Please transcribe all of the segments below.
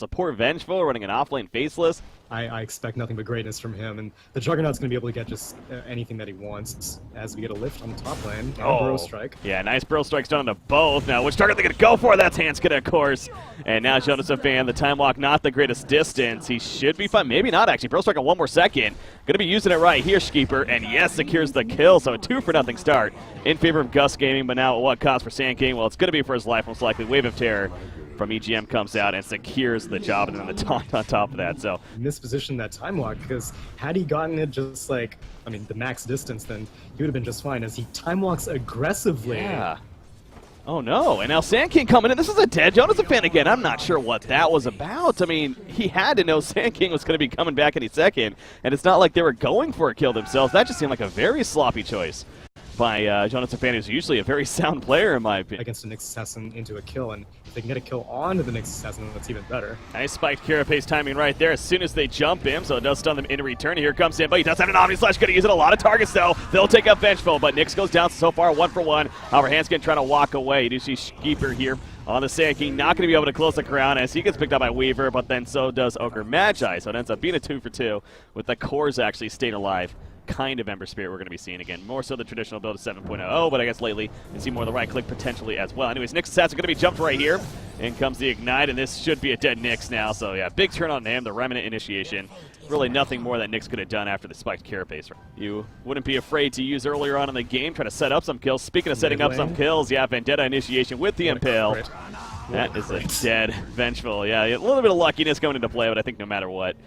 support Vengeful, running an offlane Faceless. I expect nothing but greatness from him, and the Juggernaut's going to be able to get just anything that he wants as we get a lift on the top lane. Burrow Strike. Yeah, nice Burrow Strikes done to both. Now, which target are they going to go for? That's Hanska, of course. And now GUS, the time walk, not the greatest distance. He should be fine. Maybe not, actually. Burrow Strike on 1 more second. Going to be using it right here, RqpFcA, and yes, secures the kill. So a 2-0 start in favor of GUS Gaming, but now at what cost for Sand King? Well, it's going to be for his life, most likely. Wave of Terror from EGM comes out and secures the job, and then the taunt on top of that. So mispositioned that time walk, because had he gotten it just like, I mean, the max distance, then he would have been just fine, as he time walks aggressively. Yeah. Oh no, and now Sand King coming in. This is a dead GUS again. I'm not sure what that was about. I mean, he had to know Sand King was going to be coming back any second, and it's not like they were going for a kill themselves. That just seemed like a very sloppy choice by GUS, who's usually a very sound player in my opinion. Against a Nyx Assassin into a kill, and if they can get a kill onto the Nyx Assassin, that's even better. Nice spiked Carapace timing right there as soon as they jump him, so it does stun them in return. Here comes in, but he does have an Omni Slash. Going to use it a lot of targets though. They'll take up Vengeful, but Nyx goes down so far 1 for 1. However, Hanskin trying to walk away. You do see RqpFcA here on the Sand King, not going to be able to close the crown as he gets picked up by Weaver, but then so does Ogre Magi, so it ends up being a 2 for 2 with the cores actually staying alive. Kind of Ember Spirit we're going to be seeing again. More so the traditional build of 7.0, but I guess lately you see more of the right click potentially as well. Anyways, Nyx Assassin going to be jumped right here. In comes the Ignite, and this should be a dead Nyx now. So yeah, big turn on him, the Remnant initiation. Really nothing more that Nyx could have done after the spiked Carapace. You wouldn't be afraid to use earlier on in the game, try to set up some kills. Speaking of setting up some kills, yeah, Vendetta initiation with the Impale. That is a dead Vengeful. Yeah, a little bit of luckiness going into play, but I think no matter what.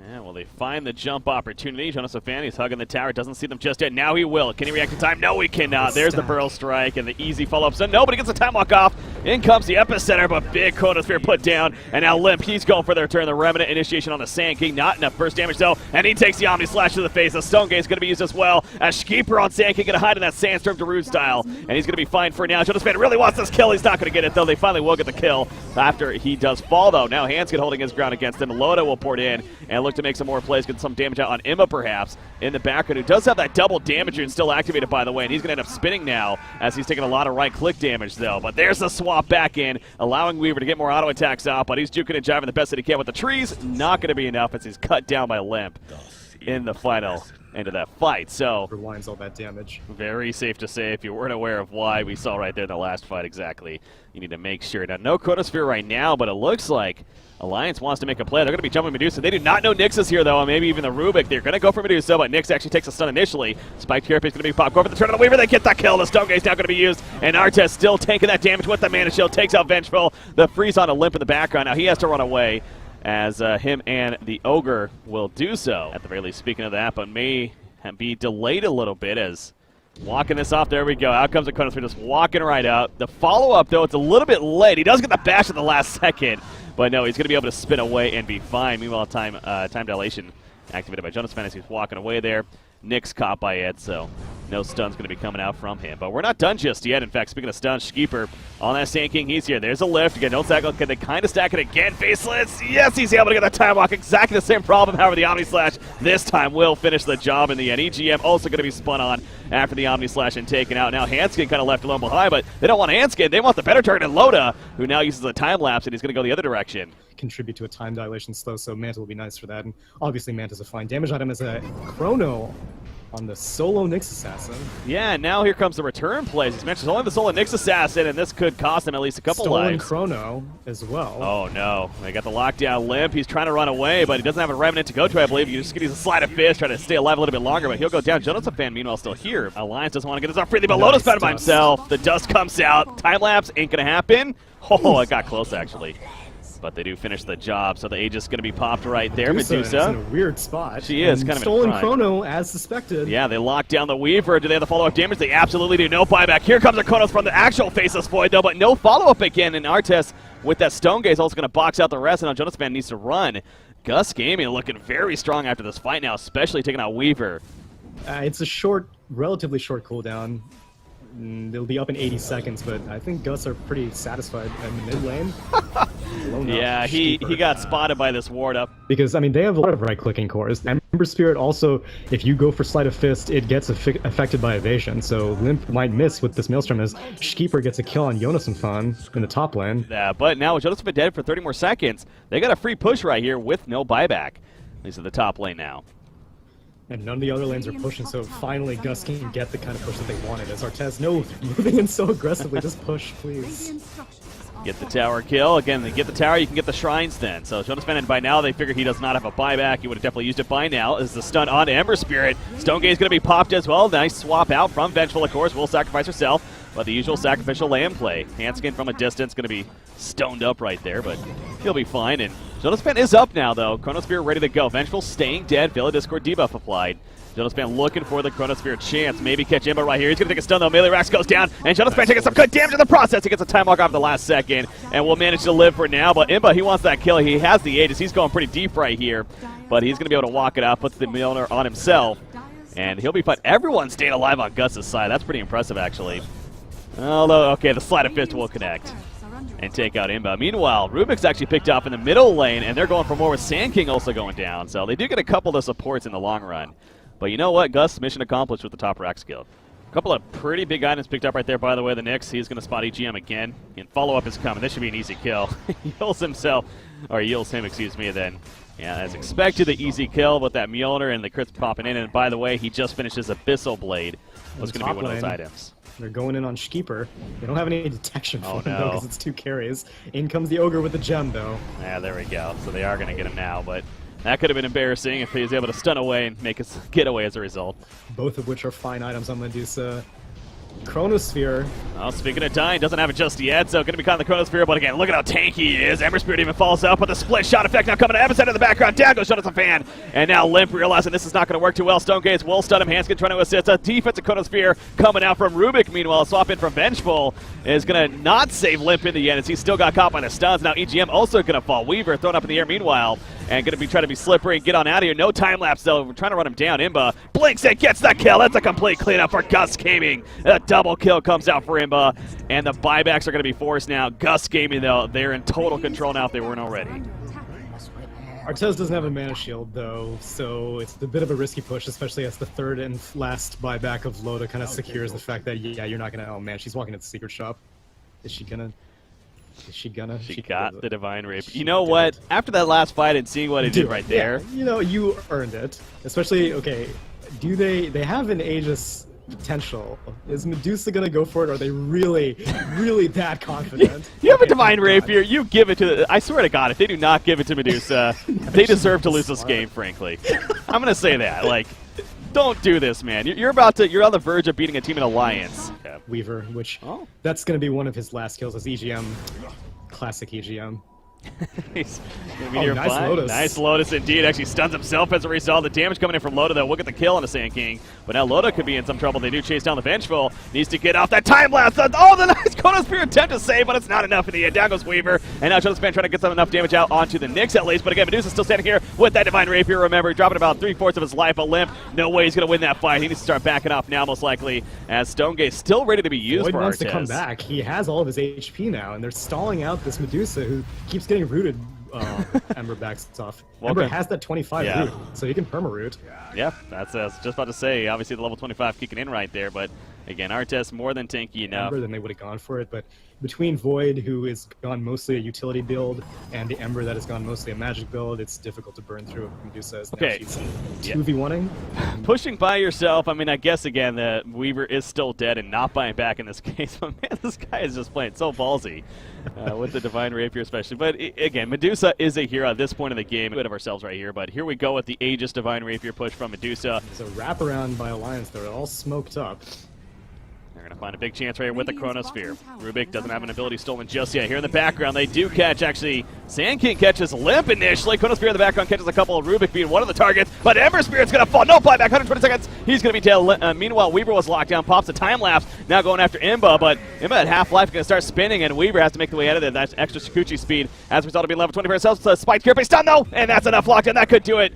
Yeah, well, they find the jump opportunity. GUS, he's hugging the tower. Doesn't see them just yet. Now he will. Can he react in time? No, he cannot. There's the Burrow Strike and the easy follow-up. So nobody gets the time walk off. In comes the Epicenter, but big Chronosphere put down. And now Limp, he's going for their turn. The Remnant initiation on the Sand King. Not enough first damage, though. And he takes the Omni Slash to the face. The Stone Gate's going to be used as well. As RqpFcA on Sand King going to hide in that Sandstorm Darude style. And he's going to be fine for now. GUS really wants this kill. He's not going to get it, though. They finally will get the kill after he does fall, though. Now Hanskin holding his ground against him. Loda will port in and look to make some more plays. Get some damage out on Imma, perhaps, in the background, who does have that double damage and still activated, by the way, and he's going to end up spinning now as he's taking a lot of right-click damage, though. But there's the swap back in, allowing Weaver to get more auto attacks out, but he's juking and jiving the best that he can with the trees. Not going to be enough as he's cut down by Limp in the final end of that fight. So rewinds all that damage. Very safe to say, if you weren't aware of why we saw right there in the last fight exactly, you need to make sure. Now, no Chronosphere right now, but it looks like Alliance wants to make a play. They're going to be jumping Medusa. They do not know Nyx is here, though, and maybe even the Rubik. They're going to go for Medusa, but Nyx actually takes a stun initially. Spiked Carapace is going to be popped. Go for the turn on the Weaver. They get that kill. The Stone Gate's now going to be used, and Artes still tanking that damage with the Mana Shield. Takes out Vengeful. The freeze on a Limp in the background. Now he has to run away as him and the Ogre will do so. At the very least, speaking of that, but may be delayed a little bit as walking this off. There we go. Out comes the Chronosphere, just walking right out. The follow-up, though, it's a little bit late. He does get the bash at the last second, but no, he's going to be able to spin away and be fine. Meanwhile, time dilation activated by GUS as he's walking away there. Nyx caught by it, so no stun's going to be coming out from him. But we're not done just yet. In fact, speaking of stuns, RqpFcA on that Sand King, he's here. There's a lift. Again, don't stack. Can they kind of stack it again? Faceless. Yes, he's able to get that time walk. Exactly the same problem. However, the Omni Slash this time will finish the job in the end. EGM also going to be spun on after the Omni Slash and taken out. Now Hanskin kind of left alone behind, but they don't want Hanskin. They want the better target, Loda, who now uses a time lapse, and he's going to go the other direction. Contribute to a time dilation slow, so Manta will be nice for that. And obviously Manta's a fine damage item as a Chrono on the solo Nyx Assassin. Yeah, now here comes the return plays. He's mentioned only the solo Nyx Assassin, and this could cost him at least a couple lives. Chrono as well. Oh no, they got the lockdown Limp. He's trying to run away, but he doesn't have a Remnant to go to, I believe. You just get a Sleight of Fist, try to stay alive a little bit longer, but he'll go down. GUS meanwhile still here. Alliance doesn't want to get this off freely, but Loda's found by himself. The dust comes out. Time lapse ain't gonna happen. Oh, it got close actually. But they do finish the job, so the Aegis is going to be popped right there. Medusa is in a weird spot. She is kind of stolen in front. Chrono as suspected. Yeah, they lock down the Weaver. Do they have the follow-up damage? They absolutely do. No buyback. Here comes the Chronos from the actual Faceless Void, though, but no follow-up again. And Artes with that Stone Gaze also going to box out the rest, and now GUS needs to run. GUS Gaming looking very strong after this fight now, especially taking out Weaver. It's a short, relatively short cooldown. They'll be up in 80 seconds, but I think GUS are pretty satisfied in the mid lane. blown up Yeah, he Sheeper. got spotted by this ward up. Because, I mean, they have a lot of right-clicking cores. Ember Spirit also, if you go for Sleight of Fist, it gets affected by evasion, so Limp might miss with this Maelstrom as Sheeper gets a kill on Jonas and Fan in the top lane. Yeah, but now with Jonas been dead for 30 more seconds, they got a free push right here with no buyback. At least at the top lane now. And none of the other lanes are pushing, so finally GUS can get the kind of push that they wanted. As Artez, no, moving in so aggressively, just push, please. Get the tower kill. Again, they get the tower, you can get the shrines then. So Jonas Fan, and by now they figure he does not have a buyback. He would have definitely used it by now. As the stun on Ember Spirit. Stonegate's going to be popped as well. Nice swap out from Vengeful, of course. Will sacrifice herself, but the usual sacrificial land play. Hanskin from a distance going to be stoned up right there, but he'll be fine. And Jonas Fan is up now, though. Chronosphere ready to go. Vengeful staying dead. Villa Discord debuff applied. Jonas Fan looking for the Chronosphere chance. Maybe catch Imba right here. He's going to take a stun, though. Melee Rax goes down, and Jonas Fan taking some good damage in the process. He gets a time walk off the last second, and will manage to live for now. But Imba, he wants that kill. He has the Aegis. He's going pretty deep right here, but he's going to be able to walk it out, puts the Mjolnir on himself, and he'll be fine. Everyone's staying alive on Gus's side. That's pretty impressive, actually. Although, okay, the Sleight of Fist will connect and take out Imba. Meanwhile, Rubik's actually picked up in the middle lane, and they're going for more with Sand King also going down. So they do get a couple of the supports in the long run. But you know what, Gus, mission accomplished with the top rack skill. A couple of pretty big items picked up right there, by the way. The Nyx, he's going to spot EGM again. And follow-up is coming. This should be an easy kill. Yields himself, or yields him, excuse me, then. Yeah, as expected, the easy kill with that Mjolnir and the crits popping in. And by the way, he just finished his Abyssal Blade. Was going to be one of those items. They're going in on Sheeper. They don't have any detection for him, though, no, because it's 2 carries. In comes the Ogre with the gem, though. Yeah, there we go. So they are going to get him now, but that could have been embarrassing if he was able to stun away and make us get away as a result. Both of which are fine items on Medusa. Chronosphere. Well, speaking of dying, doesn't have it just yet, so going to be caught in the Chronosphere, but again, look at how tanky he is. Ember Spirit even falls up, but the split shot effect now coming to Epicenter in the background. Down goes Jonas Fan, and now Limp realizing this is not going to work too well. Stonegates will stun him. Hanskin trying to assist. A defensive Chronosphere coming out from Rubik, meanwhile. Swap in from Vengeful is going to not save Limp in the end, as he still got caught by the stuns. Now EGM also going to fall. Weaver thrown up in the air meanwhile, and going to be trying to be slippery and get on out of here. No time lapse, though. We're trying to run him down. Imba blinks and gets the kill. That's a complete cleanup for GUS Gaming. A double kill comes out for Imba, and the buybacks are going to be forced now. GUS Gaming, though, they're in total control now if they weren't already. Artez doesn't have a mana shield, though, so it's a bit of a risky push, especially as the third and last buyback of Loda kind of secures the fact that, yeah, you're not going to... Oh, man, she's walking to the secret shop. Is she gonna... She got the Divine Rape. You know what? After that last fight and seeing what it did right there... Yeah, you know, you earned it. Especially, okay, do they have an Aegis potential? Is Medusa gonna go for it, or are they really, really that confident? You have a Divine Rapier, you give it to... I swear to God, if they do not give it to Medusa, they deserve to lose this game, frankly. I'm gonna say that. Like, don't do this, man. You're on the verge of beating a team in Alliance. Weaver, which that's going to be one of his last kills as EGM. Classic EGM. Nice Lotus. Nice Lotus indeed. Actually stuns himself as a result. The damage coming in from Loda, though. We'll get the kill on the Sand King. But now Loda could be in some trouble. They do chase down the Vengeful. Needs to get off that time lapse. Oh, the nice Chronosphere attempt to save, but it's not enough in the end. Down goes Weaver. And now Jonas Fan trying to get some enough damage out onto the Nyx at least. But again, Medusa still standing here with that Divine Rapier. Remember, dropping about 3/4 of his life. A Limp. No way he's going to win that fight. He needs to start backing off now, most likely, as Stonegate's still ready to be used Void for wants Artez. to come back. He has all of his HP now, and they're stalling out this Medusa who keeps getting rooted. Ember backs off. Ember has that 25 root, so he can perma-root. Yeah, that's I was just about to say. Obviously, the level 25 kicking in right there, but again, Artez more than tanky enough. Ember, then they would have gone for it, but between Void, who has gone mostly a utility build, and the Ember that has gone mostly a magic build, it's difficult to burn through Medusa. Okay, she's 2v1ing. Pushing by yourself. I mean, I guess again, the Weaver is still dead and not buying back in this case. But man, this guy is just playing so ballsy with the Divine Rapier, especially. But again, Medusa is a hero at this point in the game. Bit of ourselves right here, but here we go with the Aegis Divine Rapier push from Medusa. It's a wraparound by Alliance. They're all smoked up. They're going to find a big chance right here with the Chronosphere. Rubik doesn't have an ability stolen just yet. Here in the background, they do catch, actually, Sand King catches Limp initially. Chronosphere in the background catches a couple of Rubik being one of the targets, but Ember Spirit's going to fall. No buyback, 120 seconds. He's going to be dead. Meanwhile, Weaver was locked down, pops a time lapse, now going after Imba, but Imba at half life going to start spinning, and Weaver has to make the way out of there. That's extra Sakuchi speed. As a result of being level 20 for himself, spiked here, but stun though, and that's enough lockdown. That could do it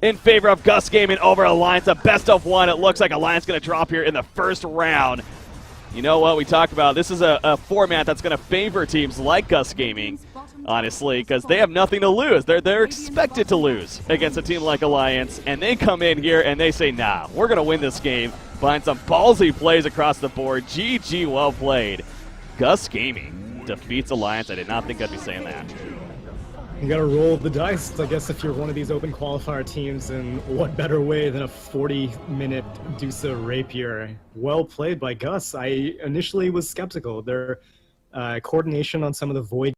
in favor of GUS Gaming over Alliance. A best of one. It looks like Alliance going to drop here in the first round. You know what we talked about? This is a format that's going to favor teams like GUS Gaming. honestly, because they have nothing to lose. They're expected to lose against a team like Alliance, and they come in here and they say, nah, we're going to win this game. Find some ballsy plays across the board. GG, well played. GUS Gaming defeats Alliance. I did not think I'd be saying that. You gotta roll the dice, I guess, if you're one of these open qualifier teams, and what better way than a 40-minute Medusa rapier? Well played by GUS. I initially was skeptical. Their coordination on some of the void